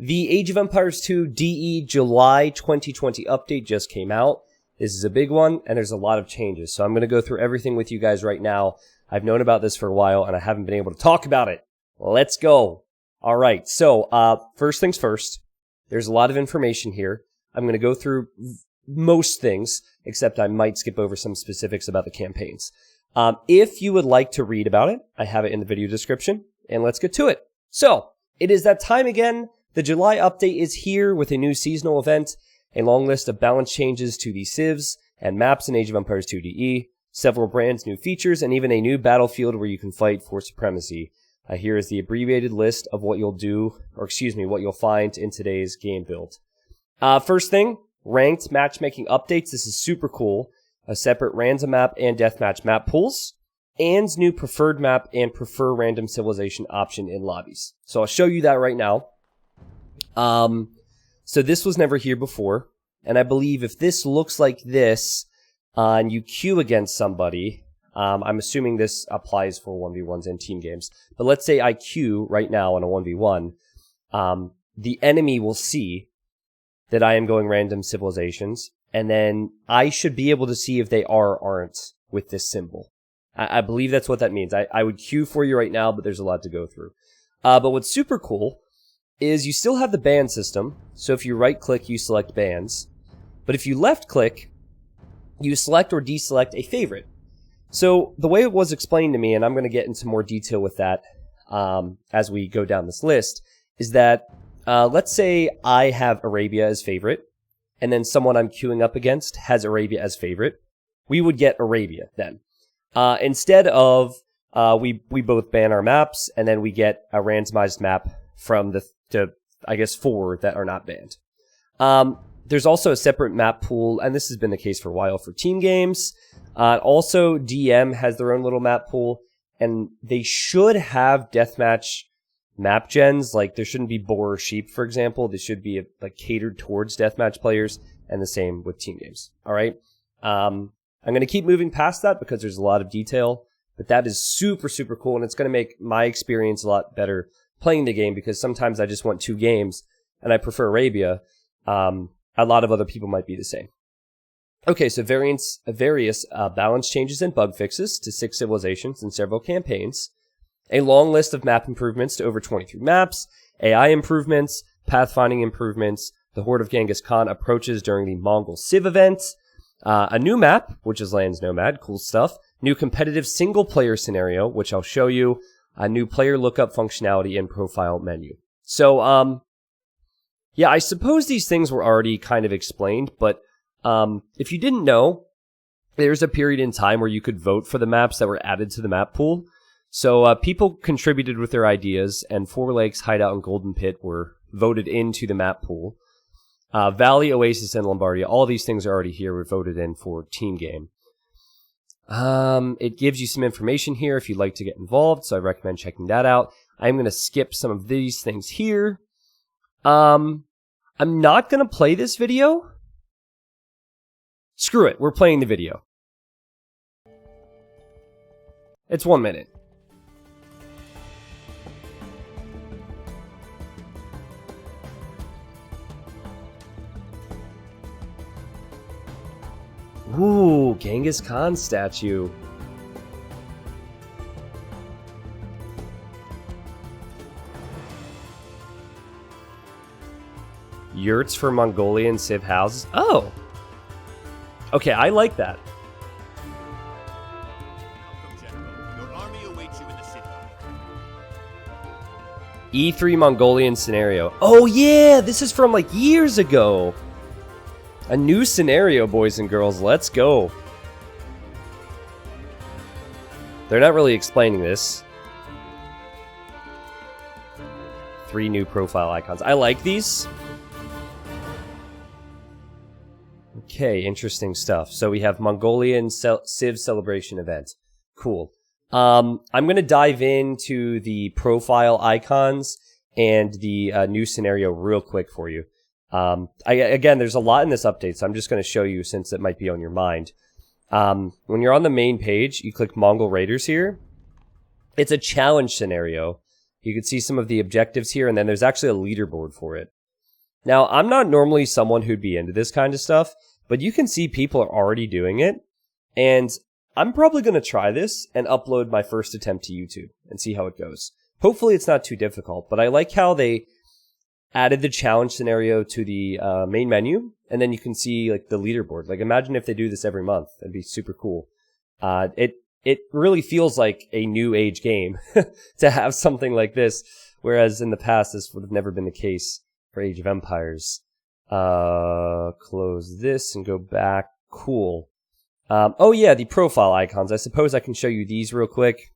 The Age of Empires 2 DE July 2020 update just came out. This is a big one, and there's a lot of changes. So I'm going to go through everything with you guys right now. I've known about this for a while, and I haven't been able to talk about it. Let's go. All right, so first things first. There's a lot of information here. I'm going to go through most things, except I might skip over some specifics about the campaigns. If you would like to read about it, I have it in the video description, and let's get to it. So, it is that time again. The July update is here with a new seasonal event, a long list of balance changes to the civs and maps in Age of Empires 2 DE, several brands, new features, and even a new battlefield where you can fight for supremacy. Here is the abbreviated list of what you'll do, or excuse me, what you'll find in today's game build. First thing, ranked matchmaking updates. This is super cool. A separate random map and deathmatch map pools, and new preferred map and prefer random civilization option in lobbies. So I'll show you that right now. So this was never here before, and I believe if this looks like this, and you queue against somebody, I'm assuming this applies for 1v1s and team games, but let's say I queue right now on a 1v1, the enemy will see that I am going random civilizations, and then I should be able to see if they are or aren't with this symbol. I believe that's what that means. I would queue for you right now, but there's a lot to go through. But what's super cool is you still have the ban system. So if you right click, you select bans. But if you left click, you select or deselect a favorite. So the way it was explained to me, and I'm going to get into more detail with that as we go down this list, is that let's say I have Arabia as favorite, and then someone I'm queuing up against has Arabia as favorite. We would get Arabia then. Instead of we both ban our maps, and then we get a randomized map from the I guess 4 that are not banned. There's also a separate map pool, and this has been the case for a while for team games. Also, DM has their own little map pool, and they should have deathmatch map gens. Like, there shouldn't be boar or sheep, for example. They should be like catered towards deathmatch players, and the same with team games. All right. I'm going to keep moving past that because there's a lot of detail, but that is super, super cool, and it's going to make my experience a lot better playing the game, because sometimes I just want 2 games and I prefer Arabia. A lot of other people might be the same. Okay, so various balance changes and bug fixes to 6 civilizations and several campaigns. A long list of map improvements to over 23 maps. AI improvements, pathfinding improvements. The Horde of Genghis Khan approaches during the Mongol Civ event. A new map, which is Lands Nomad. Cool stuff. New competitive single-player scenario, which I'll show you. A new player lookup functionality and profile menu. So, yeah, I suppose these things were already kind of explained, but if you didn't know, there's a period in time where you could vote for the maps that were added to the map pool. So people contributed with their ideas, and Four Lakes, Hideout, and Golden Pit were voted into the map pool. Valley, Oasis, and Lombardia, all these things are already here, were voted in for team game. It gives you some information here if you'd like to get involved, so I recommend checking that out. I'm going to skip some of these things here. I'm not going to play this video. Screw it, we're playing the video. It's 1 minute. Ooh, Genghis Khan statue. Yurts for Mongolian civ houses. Oh! Okay, I like that. Your army awaits you in the city. E3 Mongolian scenario. Oh yeah, this is from like years ago. A new scenario, boys and girls. Let's go. They're not really explaining this. 3 new profile icons. I like these. Okay, interesting stuff. So we have Mongolian Civ celebration event. Cool. I'm going to dive into the profile icons and the new scenario real quick for you. Again, there's a lot in this update, so I'm just going to show you since it might be on your mind. When you're on the main page, you click Mongol Raiders here. It's a challenge scenario. You can see some of the objectives here, and then there's actually a leaderboard for it. Now, I'm not normally someone who'd be into this kind of stuff, but you can see people are already doing it, and I'm probably going to try this and upload my first attempt to YouTube and see how it goes. Hopefully it's not too difficult, but I like how they added the challenge scenario to the main menu, and then you can see like the leaderboard. Like, imagine if they do this every month. That'd be super cool. It really feels like a new age game to have something like this, whereas in the past this would have never been the case for Age of Empires. Close this and go back. Cool. Oh yeah, the profile icons. I suppose I can show you these real quick.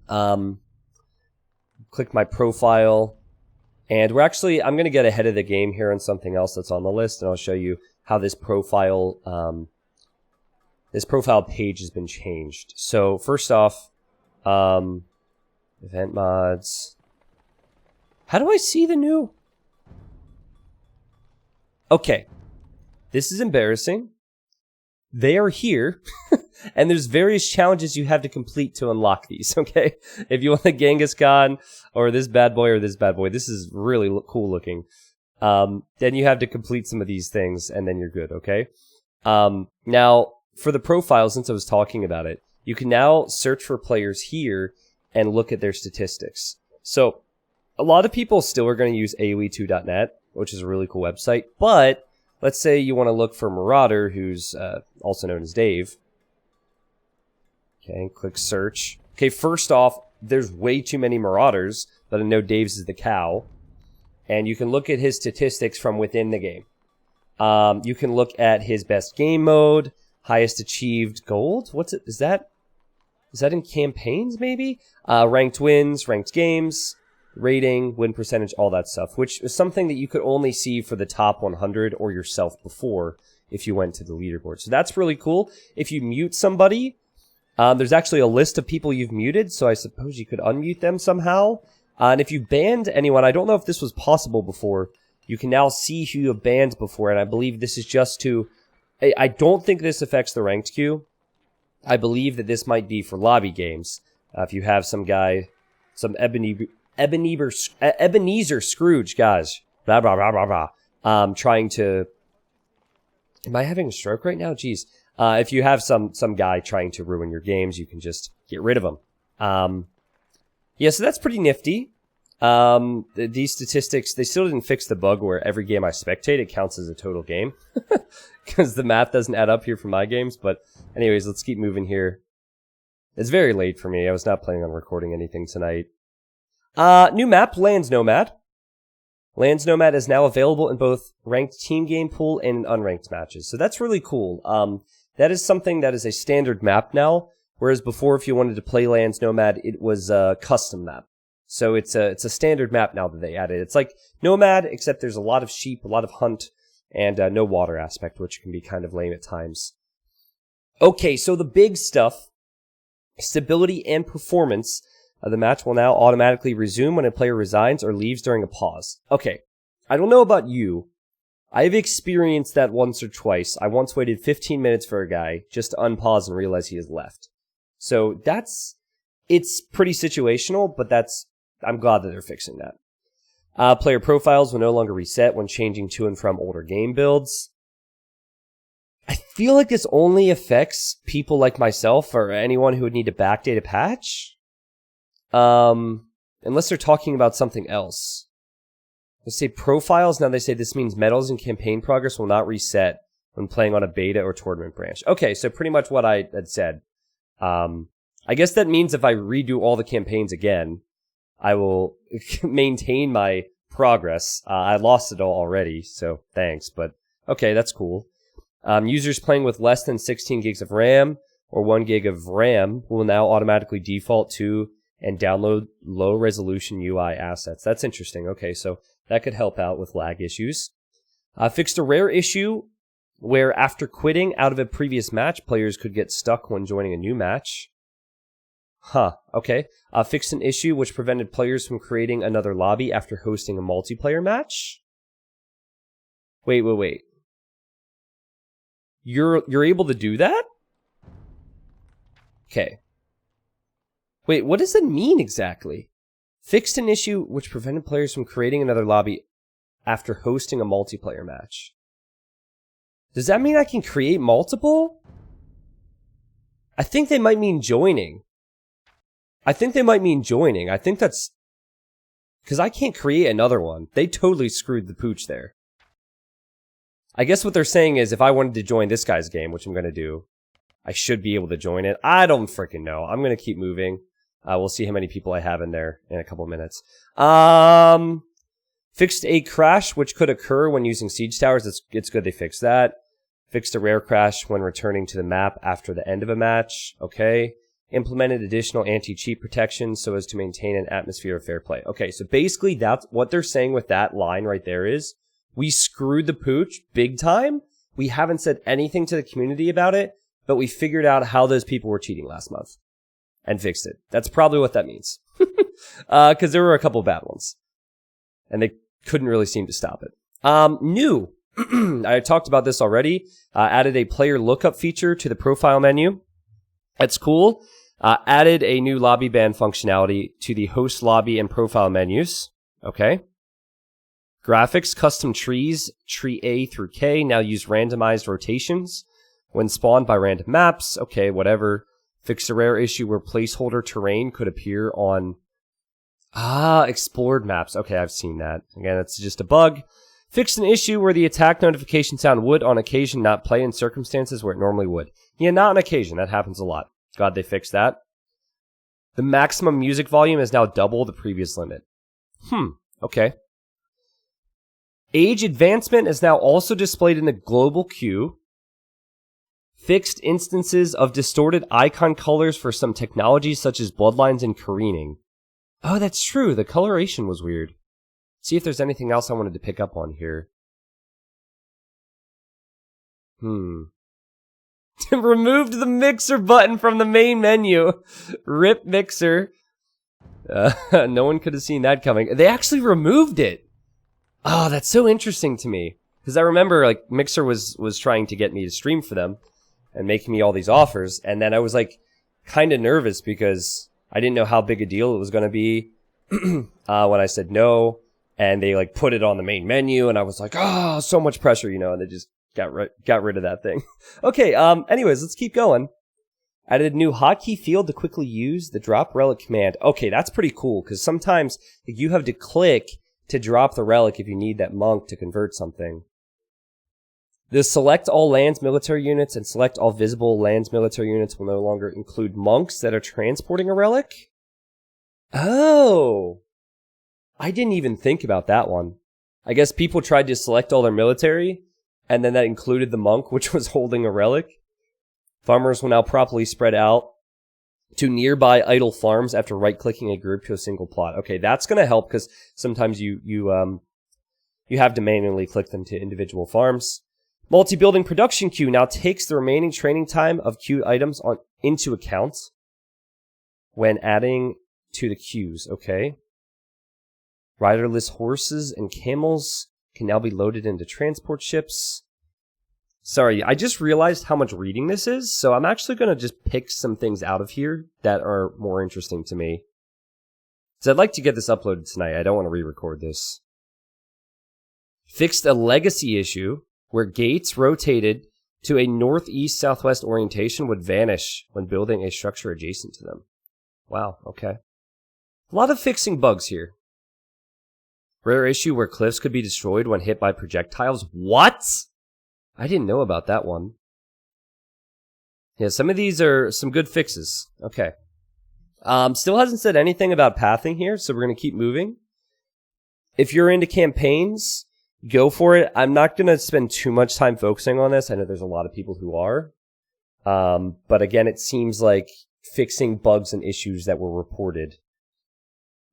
Click my profile. And I'm going to get ahead of the game here on something else that's on the list, and I'll show you how this profile page has been changed. So first off, event mods. How do I see the new? Okay, this is embarrassing. They are here, and there's various challenges you have to complete to unlock these, okay? If you want the Genghis Khan, or this bad boy, this is really cool looking. Then you have to complete some of these things, and then you're good, okay? Now, for the profile, since I was talking about it, you can now search for players here and look at their statistics. So, a lot of people still are going to use AoE2.net, which is a really cool website, but let's say you want to look for Marauder, who's also known as Dave. Okay, click search. Okay, first off, there's way too many Marauders, but I know Dave's is the cow. And you can look at his statistics from within the game. You can look at his best game mode, highest achieved gold. What's it? Is that in campaigns, maybe? Ranked wins, ranked games, rating, win percentage, all that stuff, which is something that you could only see for the top 100 or yourself before if you went to the leaderboard. So that's really cool. If you mute somebody, there's actually a list of people you've muted, so I suppose you could unmute them somehow. And if you banned anyone, I don't know if this was possible before, you can now see who you have banned before, and I believe this is just to... I don't think this affects the ranked queue. I believe that this might be for lobby games. If you have some guy, some Ebenezer Scrooge, guys, blah, blah, blah, blah, blah, trying to... Am I having a stroke right now? Jeez. If you have some guy trying to ruin your games, you can just get rid of him. Yeah, so that's pretty nifty. These statistics, they still didn't fix the bug where every game I spectate, it counts as a total game. Because the math doesn't add up here for my games. But anyways, let's keep moving here. It's very late for me. I was not planning on recording anything tonight. New map, Lands Nomad. Lands Nomad is now available in both ranked team game pool and unranked matches. So that's really cool. That is something that is a standard map now. Whereas before, if you wanted to play Lands Nomad, it was a custom map. So it's a standard map now that they added. It's like Nomad, except there's a lot of sheep, a lot of hunt, and no water aspect, which can be kind of lame at times. Okay, so the big stuff, stability and performance of the match will now automatically resume when a player resigns or leaves during a pause. Okay, I don't know about you. I've experienced that once or twice. I once waited 15 minutes for a guy just to unpause and realize he has left. So it's pretty situational, but I'm glad that they're fixing that. Player profiles will no longer reset when changing to and from older game builds. I feel like this only affects people like myself or anyone who would need to backdate a patch. Unless they're talking about something else. They say profiles, now they say this means medals and campaign progress will not reset when playing on a beta or tournament branch. Okay, so pretty much what I had said. I guess that means if I redo all the campaigns again, I will maintain my progress. I lost it all already, so thanks, but okay, that's cool. Users playing with less than 16 gigs of RAM or 1 gig of RAM will now automatically default to and download low-resolution UI assets. That's interesting. Okay, so that could help out with lag issues. Fixed a rare issue where after quitting out of a previous match, players could get stuck when joining a new match. Huh, okay. Fixed an issue which prevented players from creating another lobby after hosting a multiplayer match? Wait. You're able to do that? Okay. Wait, what does that mean exactly? Fixed an issue which prevented players from creating another lobby after hosting a multiplayer match. Does that mean I can create multiple? I think they might mean joining. I think that's... Because I can't create another one. They totally screwed the pooch there. I guess what they're saying is if I wanted to join this guy's game, which I'm going to do, I should be able to join it. I don't freaking know. I'm going to keep moving. We'll see how many people I have in there in a couple minutes. Fixed a crash which could occur when using siege towers. It's good they fixed that. Fixed a rare crash when returning to the map after the end of a match. Okay. Implemented additional anti-cheat protections so as to maintain an atmosphere of fair play. Okay, so basically that's what they're saying with that line right there is we screwed the pooch big time. We haven't said anything to the community about it, but we figured out how those people were cheating last month and fixed it. That's probably what that means. Because there were a couple bad ones. And they couldn't really seem to stop it. New. I talked about this already. Added a player lookup feature to the profile menu. That's cool. Added a new lobby ban functionality to the host lobby and profile menus. Okay. Graphics, custom trees, tree A through K now use randomized rotations when spawned by random maps. Okay, whatever. Fixed a rare issue where placeholder terrain could appear on explored maps. Okay, I've seen that. Again, that's just a bug. Fixed an issue where the attack notification sound would on occasion not play in circumstances where it normally would. Yeah, not on occasion. That happens a lot. Glad they fixed that. The maximum music volume is now double the previous limit. Okay. Age advancement is now also displayed in the global queue. Fixed instances of distorted icon colors for some technologies such as bloodlines and careening. Oh, that's true. The coloration was weird. See if there's anything else I wanted to pick up on here. Removed the mixer button from the main menu. RIP mixer. No one could have seen that coming. They actually removed it. Oh, that's so interesting to me. Because I remember, like, Mixer was trying to get me to stream for them and making me all these offers. And then I was, like, kind of nervous because I didn't know how big a deal it was going to be when I said no. And they, like, put it on the main menu. And I was like, oh, so much pressure, you know. And they just got rid of that thing. Okay, anyways, let's keep going. Added a new hotkey field to quickly use the drop relic command. Okay, that's pretty cool. Because sometimes you have to click to drop the relic if you need that monk to convert something. The select all lands military units and select all visible lands military units will no longer include monks that are transporting a relic. Oh, I didn't even think about that one. I guess people tried to select all their military and then that included the monk which was holding a relic. Farmers will now properly spread out to nearby idle farms after right-clicking a group to a single plot. Okay, that's going to help because sometimes you have to manually click them to individual farms. Multi-building production queue now takes the remaining training time of queued items into account when adding to the queues. Okay. Riderless horses and camels can now be loaded into transport ships. Sorry, I just realized how much reading this is, so I'm actually going to just pick some things out of here that are more interesting to me. So I'd like to get this uploaded tonight. I don't want to re-record this. Fixed a legacy issue where gates rotated to a northeast-southwest orientation would vanish when building a structure adjacent to them. Wow, okay. A lot of fixing bugs here. Rare issue where cliffs could be destroyed when hit by projectiles. What? I didn't know about that one. Yeah, some of these are some good fixes. Okay. Still hasn't said anything about pathing here, so we're going to keep moving. If you're into campaigns, go for it. I'm not going to spend too much time focusing on this. I know there's a lot of people who are. But again, it seems like fixing bugs and issues that were reported.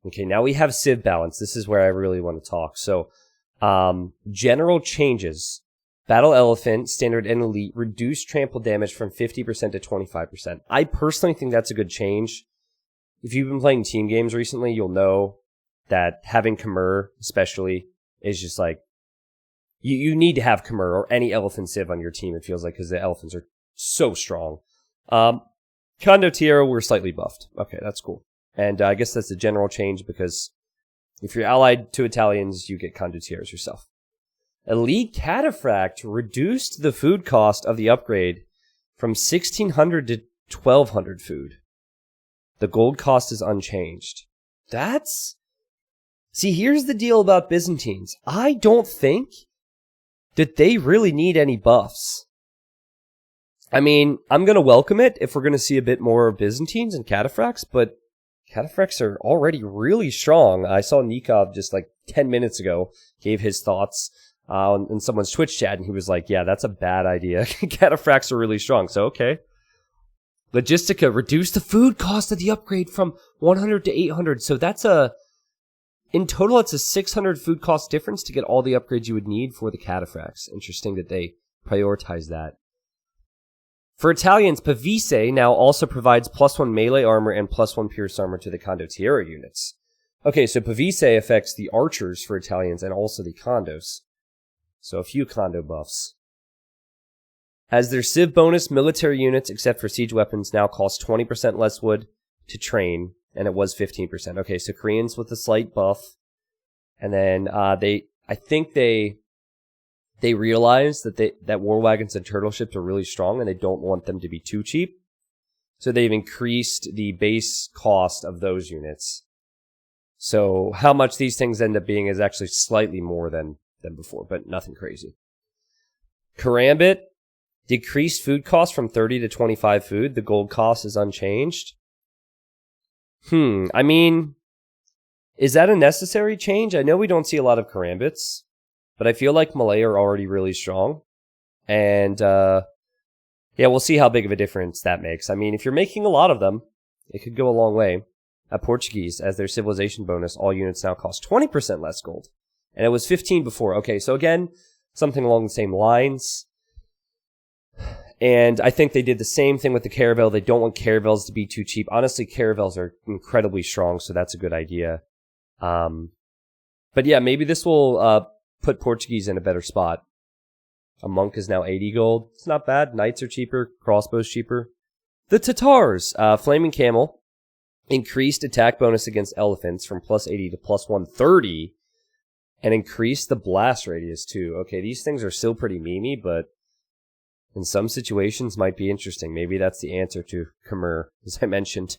Okay, now we have Cid Balance. This is where I really want to talk. So, general changes. Battle Elephant, Standard, and Elite reduce trample damage from 50% to 25%. I personally think that's a good change. If you've been playing team games recently, you'll know that having Khmer, especially, is just like, you need to have Khmer or any Elephant Civ on your team, it feels like, because the Elephants are so strong. Condottiero were slightly buffed. Okay, that's cool. And I guess that's a general change because if you're allied to Italians, you get condottieri yourself. Elite Cataphract reduced the food cost of the upgrade from 1,600 to 1,200 food. The gold cost is unchanged. See, here's the deal about Byzantines. I don't think that they really need any buffs. I mean, I'm going to welcome it if we're going to see a bit more of Byzantines and Cataphracts, but Cataphracts are already really strong. I saw Nikov just like 10 minutes ago gave his thoughts in someone's Twitch chat, and he was like, yeah, that's a bad idea. Cataphracts are really strong, so okay. Logistica reduced the food cost of the upgrade from 100 to 800, so in total, it's a 600 food cost difference to get all the upgrades you would need for the Cataphracts. Interesting that they prioritize that. For Italians, Pavise now also provides +1 melee armor and +1 pierce armor to the condottieri units. Okay, so Pavise affects the archers for Italians and also the condos. So a few condo buffs. As their Civ bonus, military units, except for siege weapons, now cost 20% less wood to train, and it was 15%. Okay, so Koreans with a slight buff. And then I think they realize that war wagons and turtle ships are really strong, and they don't want them to be too cheap. So they've increased the base cost of those units. So how much these things end up being is actually slightly more than before, but nothing crazy. Karambit decreased food cost from 30 to 25 food. The gold cost is unchanged. I mean, is that a necessary change? I know we don't see a lot of Karambits, but I feel like Malay are already really strong. And, yeah, we'll see how big of a difference that makes. I mean, if you're making a lot of them, it could go a long way. Portuguese, as their civilization bonus, all units now cost 20% less gold. And it was 15 before. Okay, so again, something along the same lines. And I think they did the same thing with the Caravel. They don't want Caravels to be too cheap. Honestly, Caravels are incredibly strong, so that's a good idea. But yeah, maybe this will put Portuguese in a better spot. A monk is now 80 gold. It's not bad. Knights are cheaper. Crossbows cheaper. The Tatars, Flaming Camel, increased attack bonus against elephants from +80 to +130, and increased the blast radius too. Okay, these things are still pretty memey, but in some situations might be interesting. Maybe that's the answer to Khmer, as I mentioned.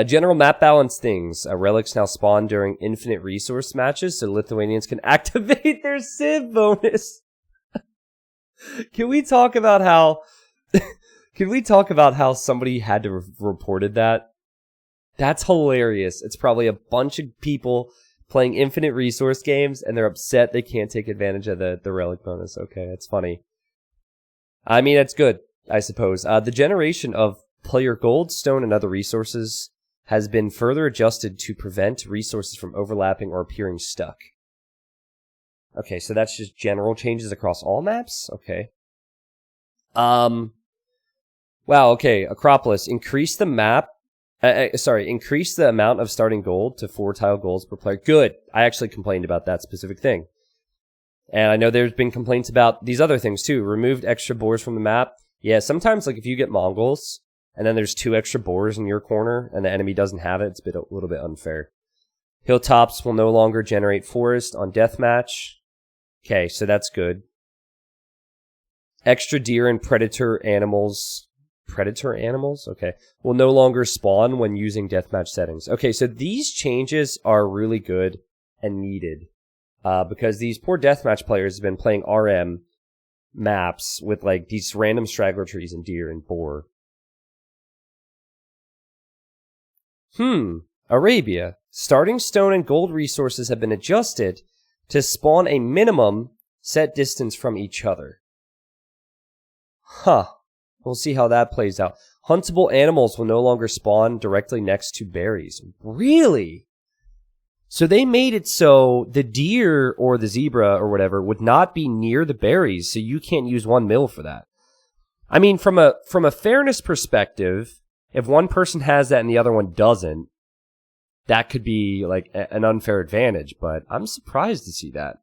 General map balance things. Relics now spawn during infinite resource matches, so Lithuanians can activate their Civ bonus. Can we talk about how somebody had to reported that? That's hilarious. It's probably a bunch of people playing infinite resource games, and they're upset they can't take advantage of the relic bonus. Okay, that's funny. I mean, that's good, I suppose. The generation of player gold, stone, and other resources has been further adjusted to prevent resources from overlapping or appearing stuck. Okay, so that's just general changes across all maps? Okay. Wow, okay, Acropolis. Increase the amount of starting gold to 4 tile golds per player. Good. I actually complained about that specific thing. And I know there's been complaints about these other things too. Removed extra boars from the map. Yeah, sometimes like if you get Mongols and then there's 2 extra boars in your corner and the enemy doesn't have it, it's a little bit unfair. Hilltops will no longer generate forest on deathmatch. Okay, so that's good. Extra deer and predator animals. Predator animals? Okay. Will no longer spawn when using deathmatch settings. Okay, so these changes are really good and needed. Because these poor deathmatch players have been playing RM maps with like these random straggler trees and deer and boar. Arabia. Starting stone and gold resources have been adjusted to spawn a minimum set distance from each other. We'll see how that plays out. Huntable animals will no longer spawn directly next to berries. Really? So they made it so the deer or the zebra or whatever would not be near the berries, so you can't use 1 mil for that. I mean, from a fairness perspective, if one person has that and the other one doesn't, that could be like an unfair advantage, but I'm surprised to see that.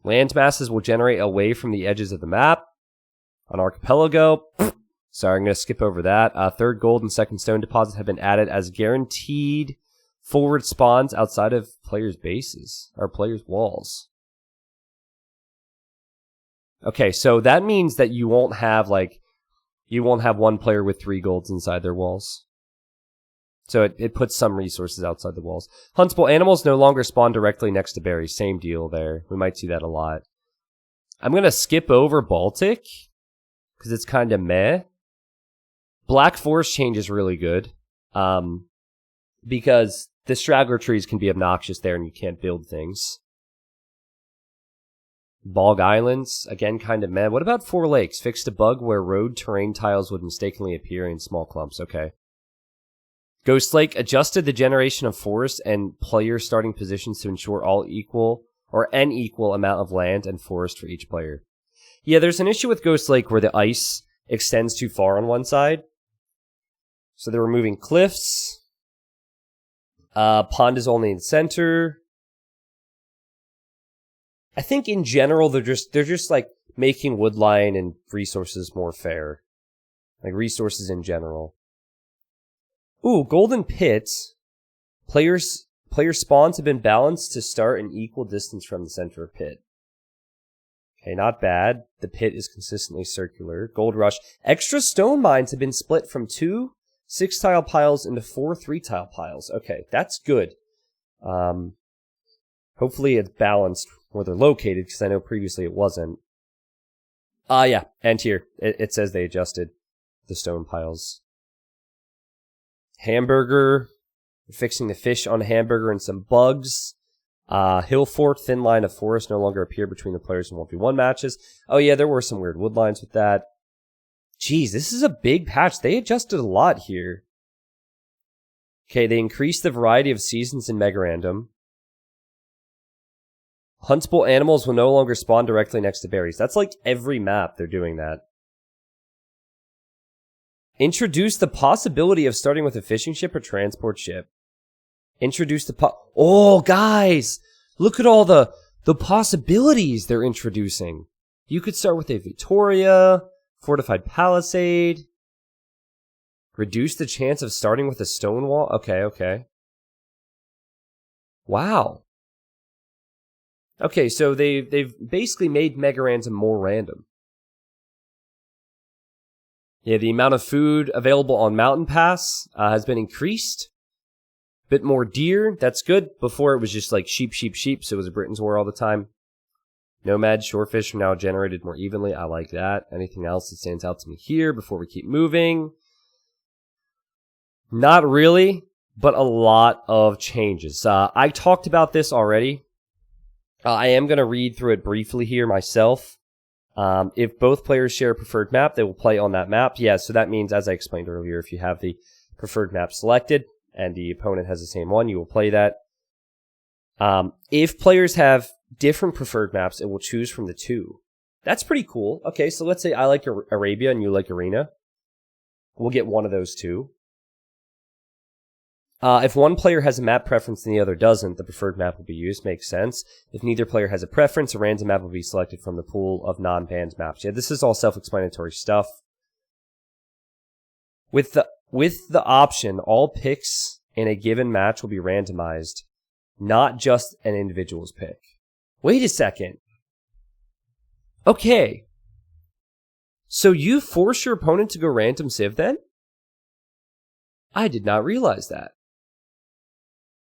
Land masses will generate away from the edges of the map. On Archipelago, Sorry, I'm going to skip over that. Third gold and second stone deposit have been added as guaranteed forward spawns outside of players' bases, or players' walls. Okay, so that means that you won't have, like, you won't have one player with 3 golds inside their walls. So it puts some resources outside the walls. Huntable animals no longer spawn directly next to berries. Same deal there. We might see that a lot. I'm going to skip over Baltic, because it's kind of meh. Black Forest change is really good, because the straggler trees can be obnoxious there and you can't build things. Bog Islands, again, kind of meh. What about Four Lakes? Fixed a bug where road terrain tiles would mistakenly appear in small clumps. Okay. Ghost Lake adjusted the generation of forest and player starting positions to ensure all equal or an equal amount of land and forest for each player. Yeah, there's an issue with Ghost Lake where the ice extends too far on one side. So they're removing cliffs. Pond is only in center. I think in general they're just like making woodline and resources more fair. Like resources in general. Ooh, Golden Pits. Player spawns have been balanced to start an equal distance from the center of pit. Okay, not bad. The pit is consistently circular. Gold Rush. Extra stone mines have been split from 2 6-tile piles into 4 3-tile piles. Okay, that's good. Hopefully it's balanced where they're located, because I know previously it wasn't. Yeah, and here. It says they adjusted the stone piles. Hamburger. Fixing the fish on Hamburger and some bugs. Hill Fort, thin line of forest no longer appear between the players in 1v1 matches. Oh yeah, there were some weird wood lines with that. Jeez, this is a big patch. They adjusted a lot here. Okay, they increased the variety of seasons in Mega Random. Huntable animals will no longer spawn directly next to berries. That's like every map they're doing that. Introduce the possibility of starting with a fishing ship or transport ship. Introduce the oh, guys! Look at all the possibilities they're introducing. You could start with a Victoria, fortified palisade. Reduce the chance of starting with a stone wall. Okay. Wow. Okay, so they've basically made Mega Random more random. Yeah, the amount of food available on Mountain Pass has been increased. Bit more deer, that's good. Before it was just like sheep, so it was a Britain's War all the time. Nomad shorefish are now generated more evenly. I like that. Anything else that stands out to me here before we keep moving? Not really, but a lot of changes. I talked about this already. I am going to read through it briefly here myself. If both players share a preferred map, they will play on that map. Yeah, so that means, as I explained earlier, if you have the preferred map selected and the opponent has the same one, you will play that. If players have different preferred maps, it will choose from the 2. That's pretty cool. Okay, so let's say I like Arabia and you like Arena. We'll get one of those 2. If one player has a map preference and the other doesn't, the preferred map will be used. Makes sense. If neither player has a preference, a random map will be selected from the pool of non-banned maps. Yeah, this is all self-explanatory stuff. With the option, all picks in a given match will be randomized, not just an individual's pick. Wait a second. Okay. So you force your opponent to go random civ then? I did not realize that.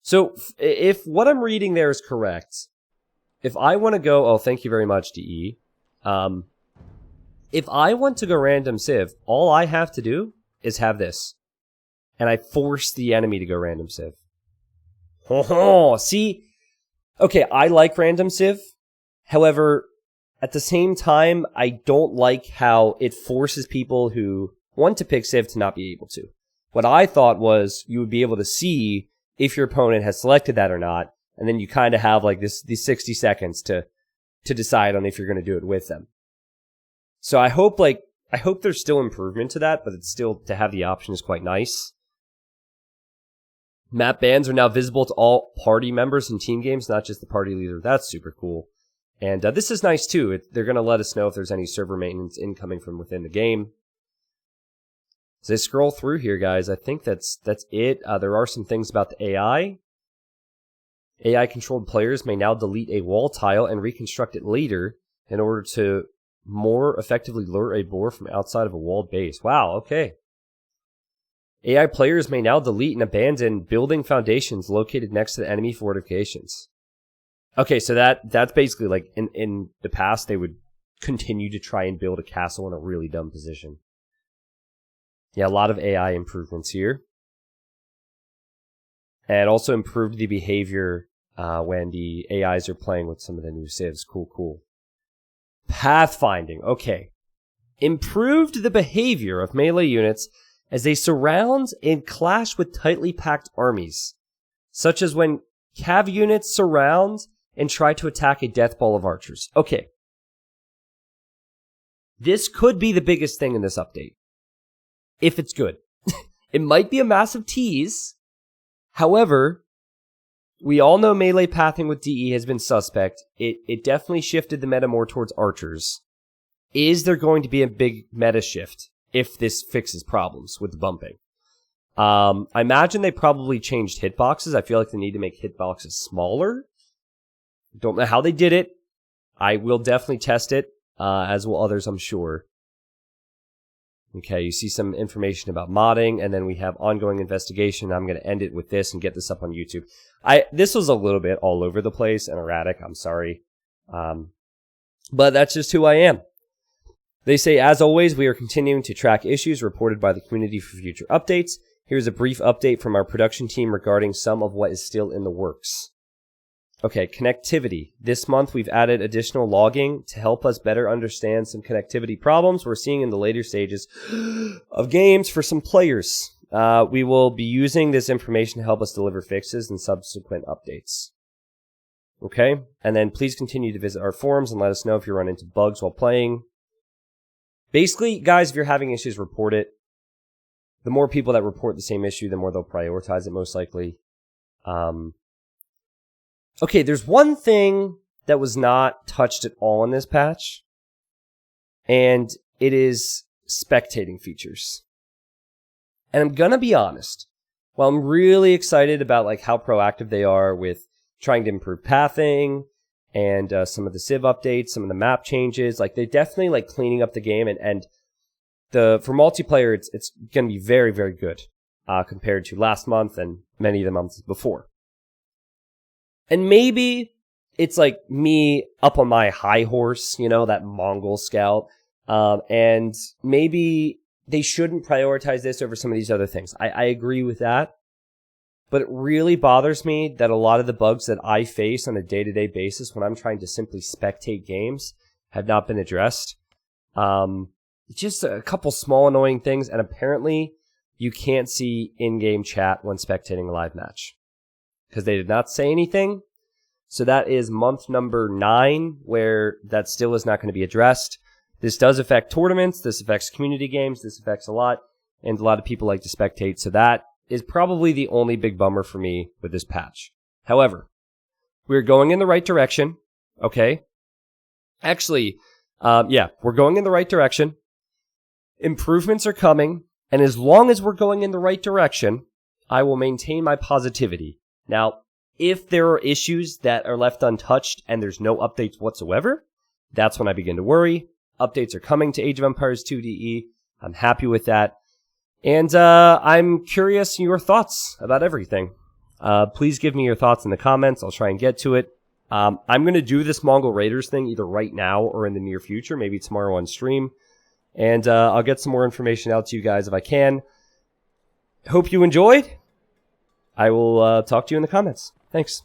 So, if what I'm reading there is correct, if I want to go... Oh, thank you very much, DE. If I want to go random civ, all I have to do is have this. And I force the enemy to go random civ. Oh, see? Okay, I like random civ. However, at the same time, I don't like how it forces people who want to pick civ to not be able to. What I thought was you would be able to see if your opponent has selected that or not, and then you kind of have like these 60 seconds to decide on if you're going to do it with them. So I hope there's still improvement to that, but it's still, to have the option is quite nice. Map bans are now visible to all party members in team games, not just the party leader. That's super cool. And this is nice too. They're going to let us know if there's any server maintenance incoming from within the game. As I scroll through here, guys, I think that's it. There are some things about the AI. AI-controlled players may now delete a wall tile and reconstruct it later in order to more effectively lure a boar from outside of a walled base. Wow, okay. AI players may now delete and abandon building foundations located next to the enemy fortifications. Okay, so that's basically like in the past they would continue to try and build a castle in a really dumb position. Yeah, a lot of AI improvements here. And also improved the behavior when the AIs are playing with some of the new civs. Cool, cool. Pathfinding. Okay. Improved the behavior of melee units as they surround and clash with tightly packed armies, such as when cav units surround and try to attack a death ball of archers. Okay. This could be the biggest thing in this update, if it's good. It might be a massive tease. However, we all know melee pathing with DE has been suspect. It definitely shifted the meta more towards archers. Is there going to be a big meta shift if this fixes problems with the bumping? I imagine they probably changed hitboxes. I feel like they need to make hitboxes smaller. Don't know how they did it. I will definitely test it, as will others, I'm sure. Okay, you see some information about modding, and then we have ongoing investigation. I'm going to end it with this and get this up on YouTube. This was a little bit all over the place and erratic. I'm sorry. But that's just who I am. They say, as always, we are continuing to track issues reported by the community for future updates. Here's a brief update from our production team regarding some of what is still in the works. Okay, connectivity. This month, we've added additional logging to help us better understand some connectivity problems we're seeing in the later stages of games for some players. We will be using this information to help us deliver fixes and subsequent updates. Okay, and then please continue to visit our forums and let us know if you run into bugs while playing. Basically, guys, if you're having issues, report it. The more people that report the same issue, the more they'll prioritize it, most likely. Okay, there's one thing that was not touched at all in this patch, and it is spectating features. And I'm gonna be honest, while I'm really excited about like how proactive they are with trying to improve pathing and some of the civ updates, some of the map changes, like they're definitely like cleaning up the game, and for multiplayer, it's gonna be very, very good compared to last month and many of the months before. And maybe it's like me up on my high horse, you know, that Mongol scout. And maybe they shouldn't prioritize this over some of these other things. I agree with that. But it really bothers me that a lot of the bugs that I face on a day-to-day basis when I'm trying to simply spectate games have not been addressed. Just a couple small annoying things. And apparently you can't see in-game chat when spectating a live match, because they did not say anything. So that is month number 9, where that still is not going to be addressed. This does affect tournaments. This affects community games. This affects a lot. And a lot of people like to spectate. So that is probably the only big bummer for me with this patch. However, we're going in the right direction. Okay. Actually, yeah, we're going in the right direction. Improvements are coming. And as long as we're going in the right direction, I will maintain my positivity. Now, if there are issues that are left untouched and there's no updates whatsoever, that's when I begin to worry. Updates are coming to Age of Empires 2 DE. I'm happy with that. And I'm curious your thoughts about everything. Please give me your thoughts in the comments. I'll try and get to it. I'm going to do this Mongol Raiders thing either right now or in the near future, maybe tomorrow on stream. And I'll get some more information out to you guys if I can. Hope you enjoyed. I will talk to you in the comments. Thanks.